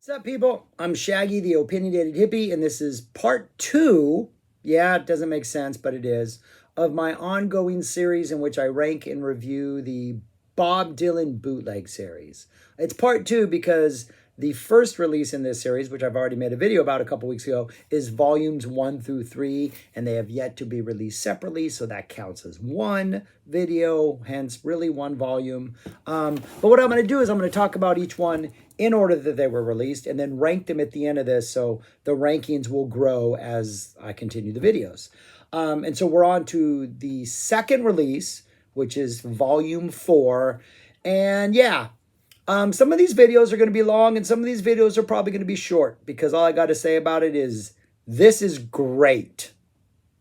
What's up, people? I'm Shaggy, the opinionated hippie, and this is part 2. Yeah, it doesn't make sense, but it is, of my ongoing series in which I rank and review the Bob Dylan bootleg series. It's part 2 because the first release in this series, which I've already made a video about a couple weeks ago, is volumes 1 through 3, and they have yet to be released separately, so that counts as one video, hence really one volume. But what I'm going to do is I'm going to talk about each one in order that they were released and then rank them at the end of this, so the rankings will grow as I continue the videos. And so we're on to the second release, which is volume 4. And yeah, some of these videos are going to be long and some of these videos are probably going to be short because all I got to say about it is this is great.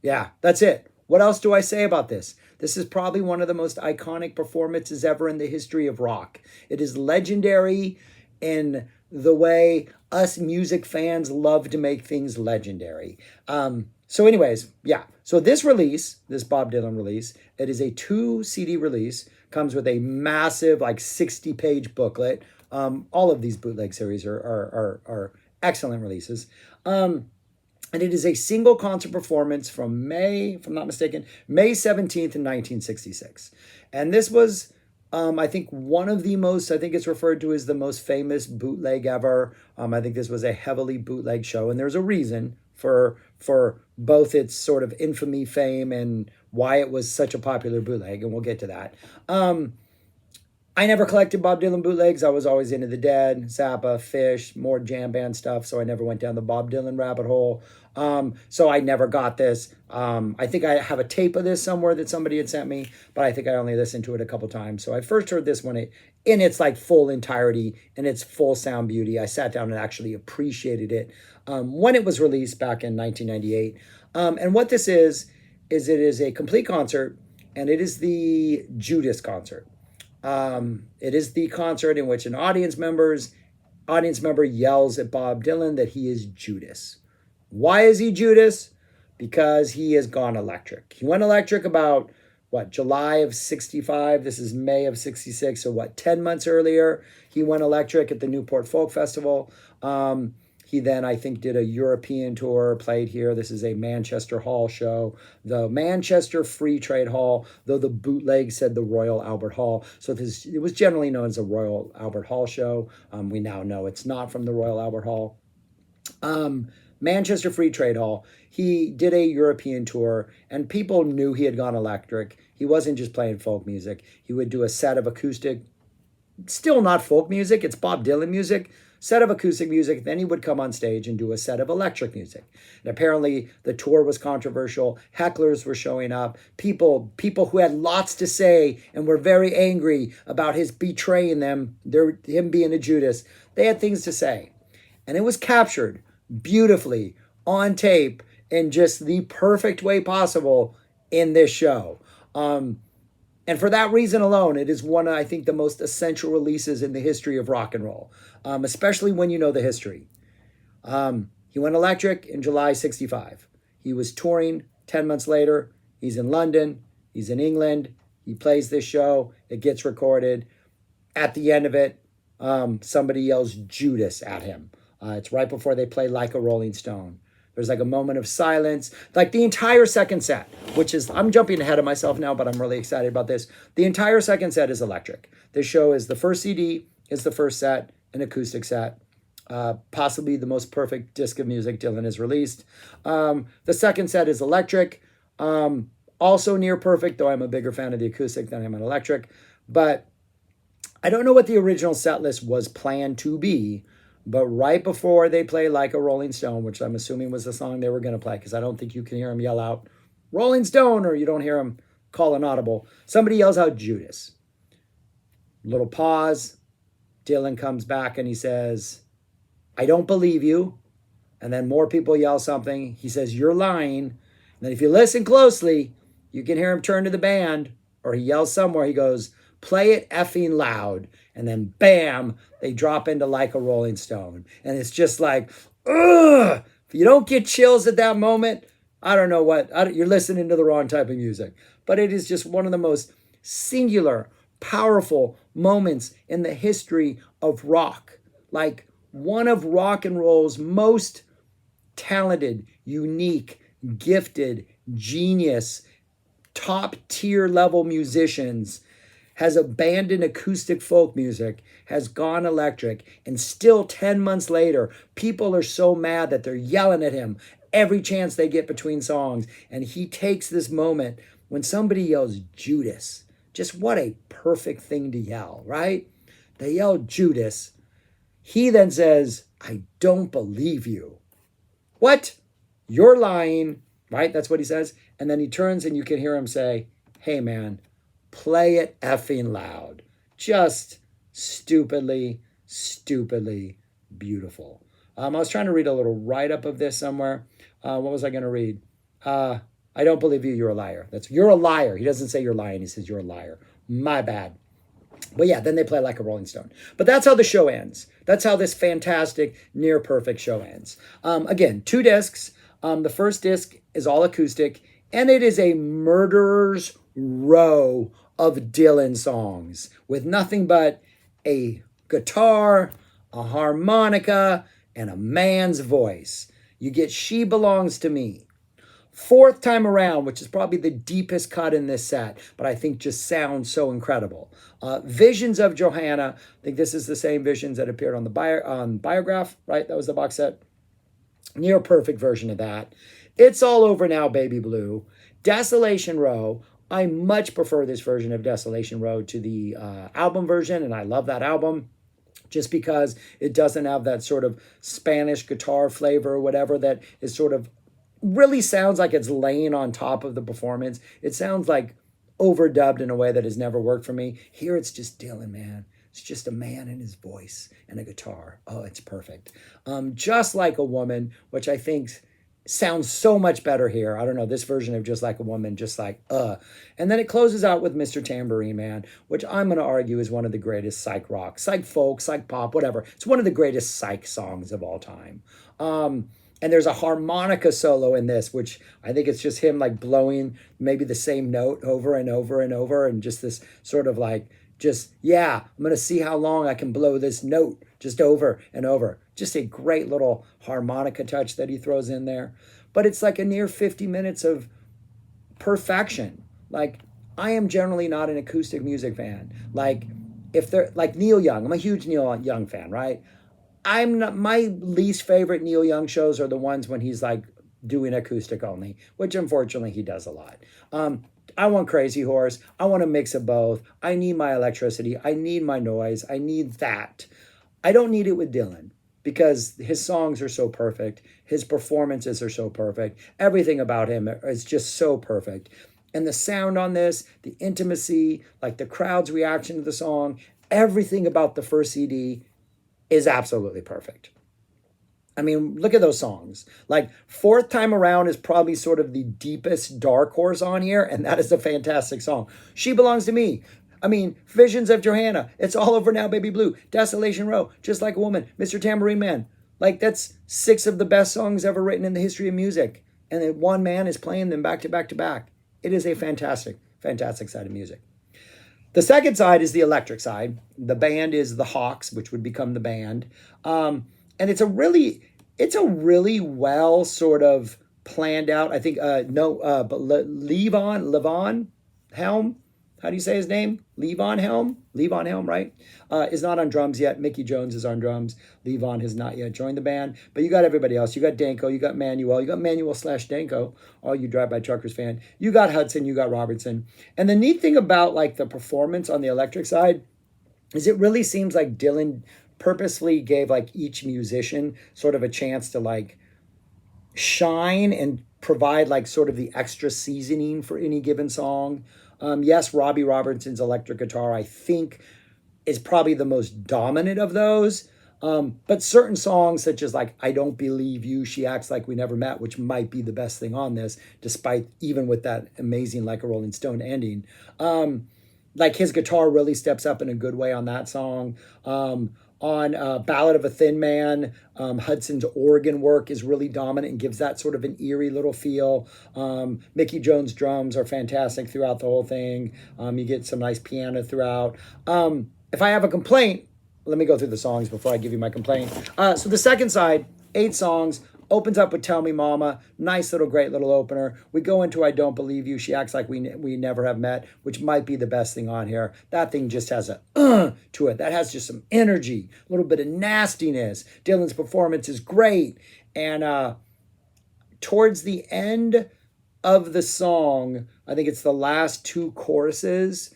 Yeah, that's it. What else do I say about this? This is probably one of the most iconic performances ever in the history of rock. It is legendary in the way us music fans love to make things legendary. So anyways, yeah. So this release, this Bob Dylan release, it is a 2 CD release, comes with a massive like 60-page booklet. All of these bootleg series are excellent releases. And it is a single concert performance from May, if I'm not mistaken, May 17th in 1966. And this was, I think, one of the most, I think it's referred to as the most famous bootleg ever. I think this was a heavily bootleg show, and there's a reason for both its sort of infamy, fame, and why it was such a popular bootleg, and we'll get to that. I never collected Bob Dylan bootlegs. I was always into the Dead, Zappa, Fish, more jam band stuff, so I never went down the Bob Dylan rabbit hole. So I never got this. I think I have a tape of this somewhere that somebody had sent me, but I think I only listened to it a couple times. So I first heard this one in its like full entirety, in its full sound beauty. I sat down and actually appreciated it when it was released back in 1998. And what this is it is a complete concert, and it is the Judas concert. It is the concert in which an audience member yells at Bob Dylan that he is Judas. Why is he Judas? Because he has gone electric. He went electric about, July of 65. This is May of 66. So 10 months earlier, he went electric at the Newport Folk Festival. He then, I think, did a European tour, played here. This is a Manchester Hall show, the Manchester Free Trade Hall, though the bootleg said the Royal Albert Hall. So it was generally known as a Royal Albert Hall show. We now know it's not from the Royal Albert Hall. Manchester Free Trade Hall. He did a European tour, and people knew he had gone electric. He wasn't just playing folk music. He would do a set of acoustic, still not folk music, it's Bob Dylan music, set of acoustic music, then he would come on stage and do a set of electric music. And apparently the tour was controversial. Hecklers were showing up. People who had lots to say and were very angry about his betraying them, him being a Judas. They had things to say. And it was captured beautifully on tape in just the perfect way possible in this show. And for that reason alone, it is one of, I think, the most essential releases in the history of rock and roll, especially when you know the history. He went electric in July 65. He was touring 10 months later. He's in London. He's in England. He plays this show. It gets recorded. At the end of it, somebody yells Judas at him. It's right before they play Like a Rolling Stone. There's like a moment of silence, like the entire second set, which is, I'm jumping ahead of myself now, but I'm really excited about this. The entire second set is electric. This show is the first CD, is the first set, an acoustic set, possibly the most perfect disc of music Dylan has released. The second set is electric, also near perfect, though I'm a bigger fan of the acoustic than I'm an electric. But I don't know what the original set list was planned to be, but right before they play Like a Rolling Stone, which I'm assuming was the song they were going to play, because I don't think you can hear him yell out, Rolling Stone, or you don't hear him call an audible. Somebody yells out Judas. Little pause. Dylan comes back and he says, I don't believe you. And then more people yell something. He says, you're lying. And then if you listen closely, you can hear him turn to the band, or he yells somewhere. He goes, play it effing loud. And then bam, they drop into Like a Rolling Stone. And it's just like, ugh. If you don't get chills at that moment, I don't know what, you're listening to the wrong type of music. But it is just one of the most singular, powerful moments in the history of rock. Like, one of rock and roll's most talented, unique, gifted, genius, top tier level musicians has abandoned acoustic folk music, has gone electric, and still 10 months later, people are so mad that they're yelling at him every chance they get between songs. And he takes this moment when somebody yells Judas. Just what a perfect thing to yell, right? They yell Judas. He then says, I don't believe you. What? You're lying, right? That's what he says. And then he turns and you can hear him say, hey man, play it effing loud. Just stupidly, stupidly beautiful. I was trying to read a little write-up of this somewhere. What was I going to read? I don't believe you. You're a liar. You're a liar. He doesn't say you're lying. He says you're a liar. My bad. But yeah, then they play Like a Rolling Stone. But that's how the show ends. That's how this fantastic, near perfect show ends. Again, 2 discs. The first disc is all acoustic, and it is a murderer's row of Dylan songs with nothing but a guitar, a harmonica, and a man's voice. You get She Belongs to Me. 4th time around, which is probably the deepest cut in this set, but I think just sounds so incredible. Visions of Johanna. I think this is the same Visions that appeared on the Biograph, right? That was the box set. Near perfect version of that. It's All Over Now, Baby Blue. Desolation Row. I much prefer this version of Desolation Row to the album version, and I love that album just because it doesn't have that sort of Spanish guitar flavor or whatever that is sort of really sounds like it's laying on top of the performance. It sounds like overdubbed in a way that has never worked for me. Here it's just Dylan, man. It's just a man and his voice and a guitar. Oh, it's perfect. Just Like a Woman, which I think sounds so much better here. I don't know, this version of Just Like a Woman, just like, And then it closes out with Mr. Tambourine Man, which I'm going to argue is one of the greatest psych rock, psych folk, psych pop, whatever. It's one of the greatest psych songs of all time. And there's a harmonica solo in this, which I think it's just him like blowing maybe the same note over and over and over. And just this sort of like, I'm going to see how long I can blow this note just over and over. Just a great little harmonica touch that he throws in there. But it's like a near 50 minutes of perfection. Like, I am generally not an acoustic music fan. Like, if they're like Neil Young, I'm a huge Neil Young fan, right? I'm not, my least favorite Neil Young shows are the ones when he's like doing acoustic only, which unfortunately he does a lot. I want Crazy Horse. I want a mix of both. I need my electricity. I need my noise. I need that. I don't need it with Dylan because his songs are so perfect. His performances are so perfect. Everything about him is just so perfect. And the sound on this, the intimacy, like the crowd's reaction to the song, everything about the first CD is absolutely perfect. I mean, look at those songs. Like, 4th Time Around is probably sort of the deepest dark horse on here, and that is a fantastic song. She Belongs to Me. I mean, Visions of Johanna. It's All Over Now, Baby Blue. Desolation Row. Just Like a Woman. Mr. Tambourine Man. Like, that's 6 of the best songs ever written in the history of music. And then one man is playing them back to back to back. It is a fantastic, fantastic side of music. The second side is the electric side. The band is the Hawks, which would become the band. And it's a really well sort of planned out. I think, but Levon Helm, how do you say his name? Levon Helm, right? Is not on drums yet. Mickey Jones is on drums. Levon has not yet joined the band. But you got everybody else. You got Danko, you got Manuel/Danko, all you Drive-By Truckers fan. You got Hudson, you got Robertson. And the neat thing about like the performance on the electric side is it really seems like Dylan purposefully gave like each musician sort of a chance to like shine and provide like sort of the extra seasoning for any given song. Yes, Robbie Robertson's electric guitar, I think, is probably the most dominant of those. But certain songs such as like I Don't Believe You, She Acts Like We Never Met, which might be the best thing on this, despite even with that amazing Like a Rolling Stone ending. Like his guitar really steps up in a good way on that song. On Ballad of a Thin Man, Hudson's organ work is really dominant and gives that sort of an eerie little feel. Mickey Jones' drums are fantastic throughout the whole thing. You get some nice piano throughout. If I have a complaint, let me go through the songs before I give you my complaint. So the second side, 8 songs, opens up with Tell Me Mama. Nice little, great little opener. We go into I Don't Believe You. She acts like we never have met, which might be the best thing on here. That thing just has a to it. That has just some energy, a little bit of nastiness. Dylan's performance is great. And towards the end of the song, I think it's the last 2 choruses,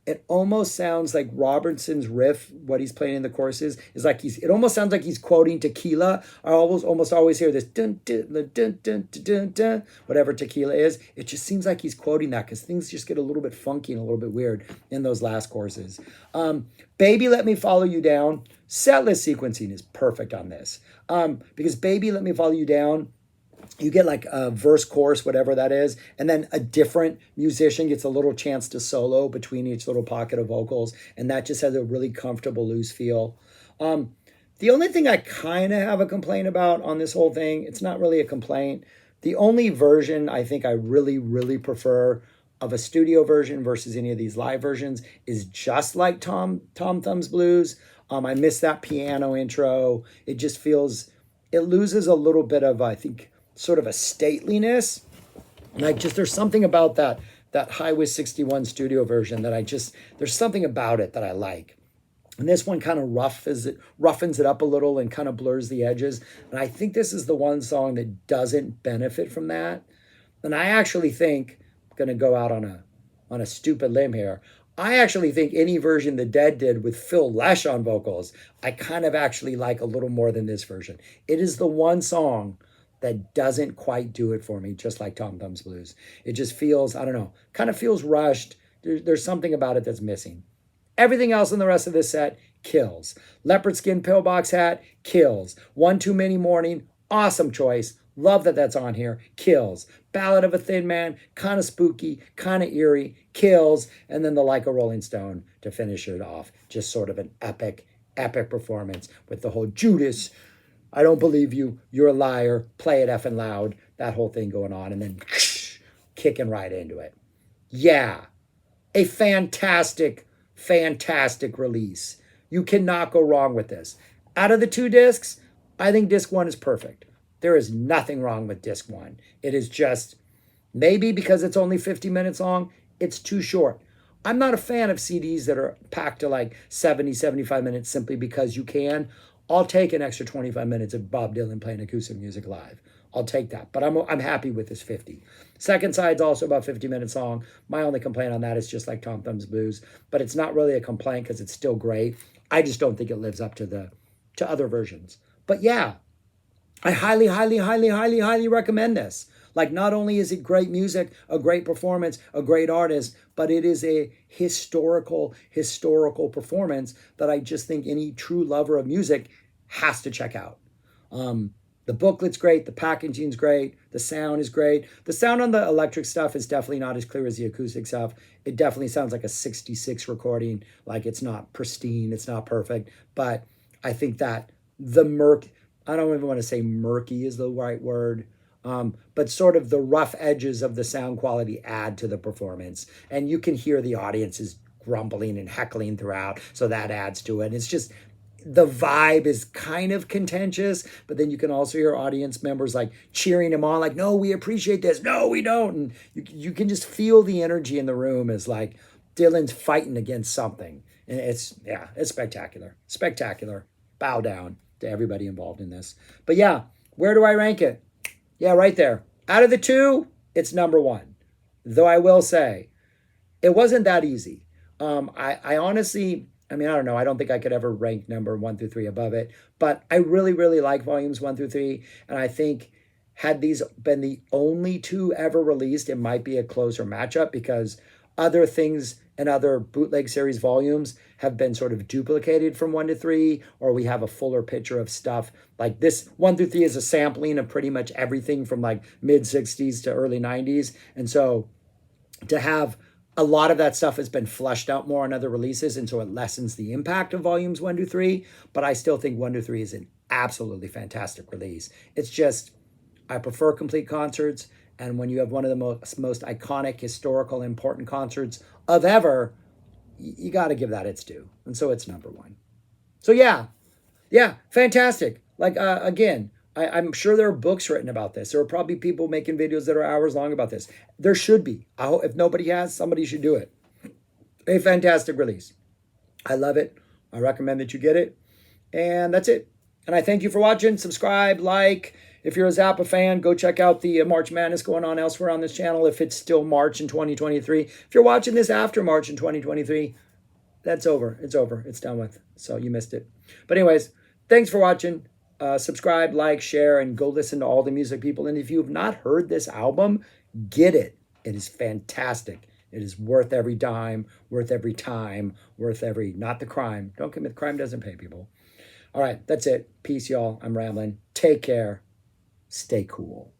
it almost sounds like Robertson's riff, what he's playing in the choruses, is like it almost sounds like he's quoting Tequila. I almost always hear this dun dun dun dun dun dun dun, whatever Tequila is. It just seems like he's quoting that because things just get a little bit funky and a little bit weird in those last choruses. Baby Let Me Follow You Down. Setlist sequencing is perfect on this. Because Baby Let Me Follow You Down, you get like a verse, chorus, whatever that is, and then a different musician gets a little chance to solo between each little pocket of vocals, and that just has a really comfortable, loose feel. The only thing I kind of have a complaint about on this whole thing, it's not really a complaint. The only version I think I really, really prefer of a studio version versus any of these live versions is just like Tom Thumb's Blues. I miss that piano intro. It just feels, it loses a little bit of, I think, sort of a stateliness. Like just there's something about that Highway 61 studio version that there's something about it that I like. And this one kind of roughens it up a little and kind of blurs the edges. And I think this is the one song that doesn't benefit from that. And I actually think, I'm going to go out on a stupid limb here, I actually think any version the Dead did with Phil Lesh on vocals, I kind of actually like a little more than this version. It is the one song that doesn't quite do it for me, just like Tom Thumb's Blues. It just feels, I don't know, kind of feels rushed. There's something about it that's missing. Everything else in the rest of this set kills. Leopard Skin Pillbox Hat, kills. One Too Many Morning, awesome choice. Love that that's on here, kills. Ballad of a Thin Man, kind of spooky, kind of eerie, kills. And then the Like a Rolling Stone to finish it off. Just sort of an epic, epic performance with the whole Judas, I don't believe you, you're a liar, play it effing loud, that whole thing going on, and then kicking right into it. Yeah, a fantastic, fantastic release. You cannot go wrong with this. Out of the 2 discs, I think disc 1 is perfect. There is nothing wrong with disc 1. It is just, maybe because it's only 50 minutes long, it's too short. I'm not a fan of CDs that are packed to like 70, 75 minutes simply because you can. I'll take an extra 25 minutes of Bob Dylan playing acoustic music live. I'll take that, but I'm happy with this 50. Second side's also about 50 minutes long. My only complaint on that is just like Tom Thumb's Blues, but it's not really a complaint because it's still great. I just don't think it lives up to other versions. But yeah, I highly, highly, highly, highly, highly recommend this. Like, not only is it great music, a great performance, a great artist, but it is a historical performance that I just think any true lover of music has to check out. The booklet's great, the packaging's great, the sound is great. The sound on the electric stuff is definitely not as clear as the acoustic stuff. It definitely sounds like a 66 recording, like it's not pristine, it's not perfect, but I think that I don't even want to say murky is the right word, but sort of the rough edges of the sound quality add to the performance. And you can hear the audience is grumbling and heckling throughout, so that adds to it. It's just, the vibe is kind of contentious, but then you can also hear audience members like cheering him on, like, no, we appreciate this, no, we don't. And you can just feel the energy in the room as like Dylan's fighting against something. And it's spectacular. Spectacular. Bow down to everybody involved in this. But yeah, where do I rank it? Yeah, right there. Out of the 2, it's number 1. Though I will say, it wasn't that easy. I honestly, I don't know. I don't think I could ever rank number 1 through 3 above it. But I really, really like volumes 1 through 3. And I think had these been the only 2 ever released, it might be a closer matchup because other things and other bootleg series volumes have been sort of duplicated from 1 to 3, or we have a fuller picture of stuff. Like this 1 through 3 is a sampling of pretty much everything from like mid 60s to early 90s. And so to have a lot of that stuff has been flushed out more on other releases, and so it lessens the impact of volumes 1 to 3. But I still think 1 to 3 is an absolutely fantastic release. It's just, I prefer complete concerts, and when you have one of the most iconic, historical, important concerts of ever, you got to give that its due. And so it's number 1. So yeah, fantastic. Like again, I'm sure there are books written about this. There are probably people making videos that are hours long about this. There should be. I hope if nobody has, somebody should do it. A fantastic release. I love it. I recommend that you get it. And that's it. And I thank you for watching. Subscribe, like. If you're a Zappa fan, go check out the March Madness going on elsewhere on this channel if it's still March in 2023. If you're watching this after March in 2023, that's over. It's over. It's done with. So you missed it. But anyways, thanks for watching. Subscribe, like, share, and go listen to all the music people. And if you have not heard this album, get it. It is fantastic. It is worth every dime, worth every time, worth every, not the crime. Don't commit, crime doesn't pay people. All right, that's it. Peace, y'all. I'm rambling. Take care. Stay cool.